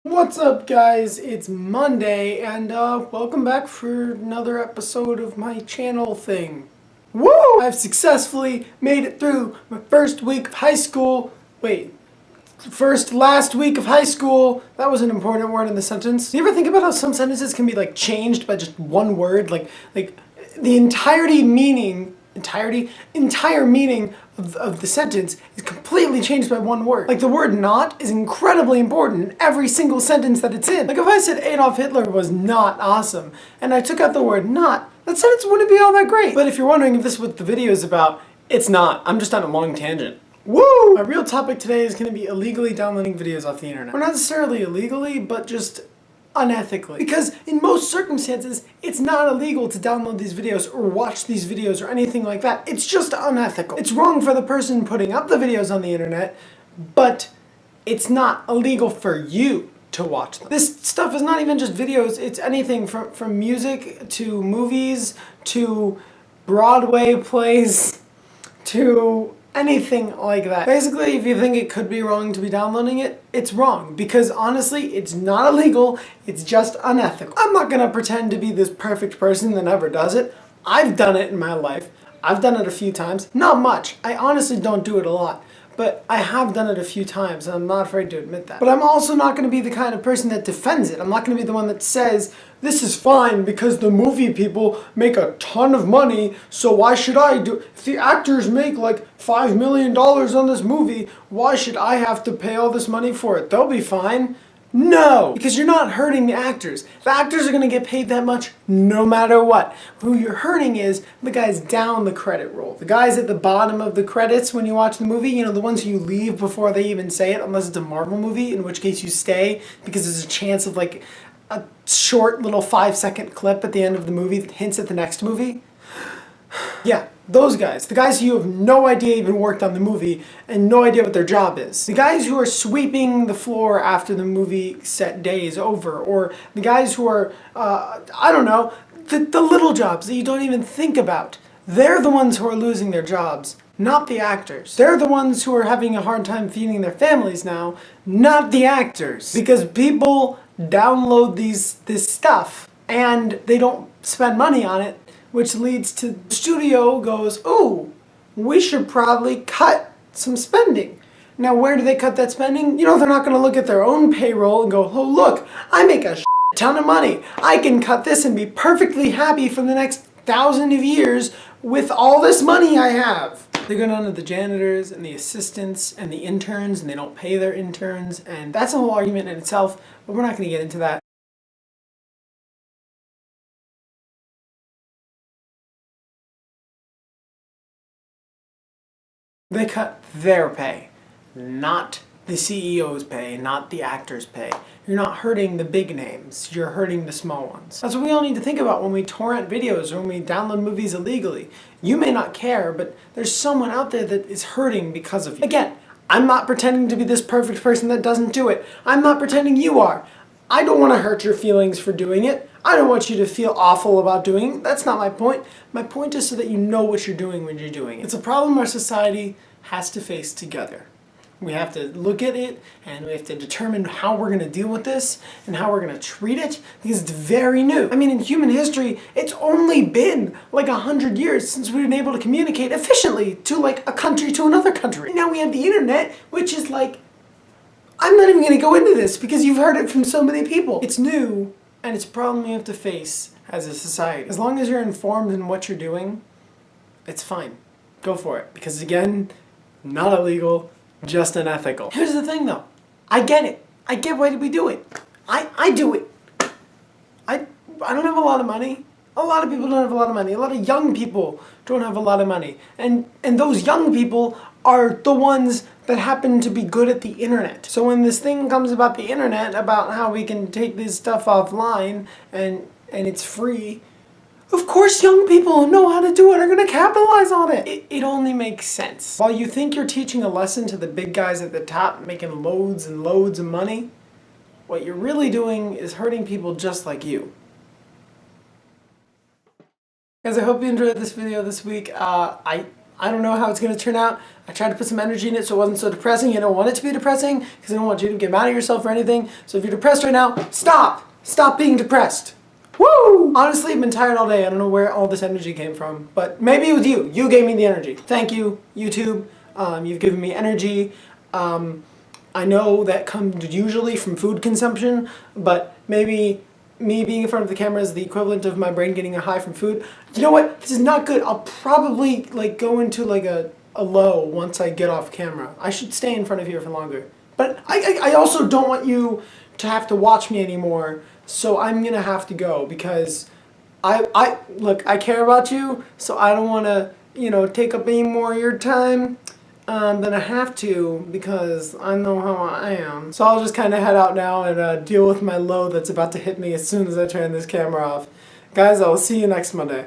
What's up, guys? It's Monday, and welcome back for another episode of my channel thing. Woo! I've successfully made it through my first week of high school. Last week of high school. That was an important word in the sentence. Do you ever think about how some sentences can be changed by just one word? Like the entire meaning of the sentence is completely changed by one word. Like the word not is incredibly important in every single sentence that it's in. Like if I said Adolf Hitler was not awesome and I took out the word not, that sentence wouldn't be all that great. But if you're wondering if this is what the video is about, it's not. I'm just on a long tangent. Woo! My real topic today is going to be illegally downloading videos off the internet. Or not necessarily illegally, but just unethically. Because in most circumstances, it's not illegal to download these videos or watch these videos or anything like that. It's just unethical. It's wrong for the person putting up the videos on the internet, but it's not illegal for you to watch them. This stuff is not even just videos, it's anything from music to movies to Broadway plays to anything like that. Basically, if you think it could be wrong to be downloading it, it's wrong. Because honestly, it's not illegal, it's just unethical. I'm not gonna pretend to be this perfect person that never does it. I've done it in my life. I've done it a few times. Not much. I honestly don't do it a lot. But I have done it a few times, and I'm not afraid to admit that. But I'm also not going to be the kind of person that defends it. I'm not going to be the one that says, this is fine because the movie people make a ton of money, so why should I do it? If the actors make like $5 million on this movie, why should I have to pay all this money for it? They'll be fine. No! Because you're not hurting the actors. The actors are going to get paid that much no matter what. Who you're hurting is the guys down the credit roll. The guys at the bottom of the credits when you watch the movie, you know, the ones you leave before they even say it, unless it's a Marvel movie, in which case you stay because there's a chance of like a short little 5-second clip at the end of the movie that hints at the next movie. Yeah, those guys. The guys who have no idea even worked on the movie and no idea what their job is. The guys who are sweeping the floor after the movie set day is over. Or the guys who are, I don't know, the little jobs that you don't even think about. They're the ones who are losing their jobs, not the actors. They're the ones who are having a hard time feeding their families now, not the actors. Because people download this stuff and they don't spend money on it, which leads to the studio goes, ooh, we should probably cut some spending. Now, where do they cut that spending? You know, they're not going to look at their own payroll and go, oh, look, I make a ton of money. I can cut this and be perfectly happy for the next 1,000 of years with all this money I have. They go down to the janitors and the assistants and the interns, and they don't pay their interns, and that's a whole argument in itself, but we're not going to get into that. They cut their pay, not the CEO's pay, not the actor's pay. You're not hurting the big names, you're hurting the small ones. That's what we all need to think about when we torrent videos or when we download movies illegally. You may not care, but there's someone out there that is hurting because of you. Again, I'm not pretending to be this perfect person that doesn't do it. I'm not pretending you are. I don't want to hurt your feelings for doing it. I don't want you to feel awful about doing it. That's not my point. My point is so that you know what you're doing when you're doing it. It's a problem our society has to face together. We have to look at it and we have to determine how we're going to deal with this and how we're going to treat it because it's very new. I mean, in human history, it's only been like 100 years since we've been able to communicate efficiently to like a country to another country. Now we have the internet, which is like, I'm not even going to go into this because you've heard it from so many people. It's new and it's a problem you have to face as a society. As long as you're informed in what you're doing, it's fine. Go for it. Because again, not illegal, just unethical. Here's the thing though. I get it. I get why we do it. I do it. I don't have a lot of money. A lot of people don't have a lot of money. A lot of young people don't have a lot of money. And those young people are the ones that happen to be good at the internet. So when this thing comes about the internet, about how we can take this stuff offline and it's free, of course young people who know how to do it are going to capitalize on it. It only makes sense. While you think you're teaching a lesson to the big guys at the top making loads and loads of money, what you're really doing is hurting people just like you. Guys, I hope you enjoyed this video this week. I I don't know how it's going to turn out. I tried to put some energy in it so it wasn't so depressing. You don't want it to be depressing because I don't want you to get mad at yourself or anything. So if you're depressed right now, stop! Stop being depressed. Woo! Honestly, I've been tired all day. I don't know where all this energy came from. But maybe it was you. You gave me the energy. Thank you, YouTube. You've given me energy. I know that comes usually from food consumption, but maybe me being in front of the camera is the equivalent of my brain getting a high from food. You know what? This is not good. I'll probably go into a low once I get off camera. I should stay in front of here for longer. But I also don't want you to have to watch me anymore, so I'm gonna have to go because look, I care about you, so I don't want to, take up any more of your time than I have to because I know how I am. So I'll just kind of head out now and deal with my load that's about to hit me as soon as I turn this camera off. Guys, I will see you next Monday.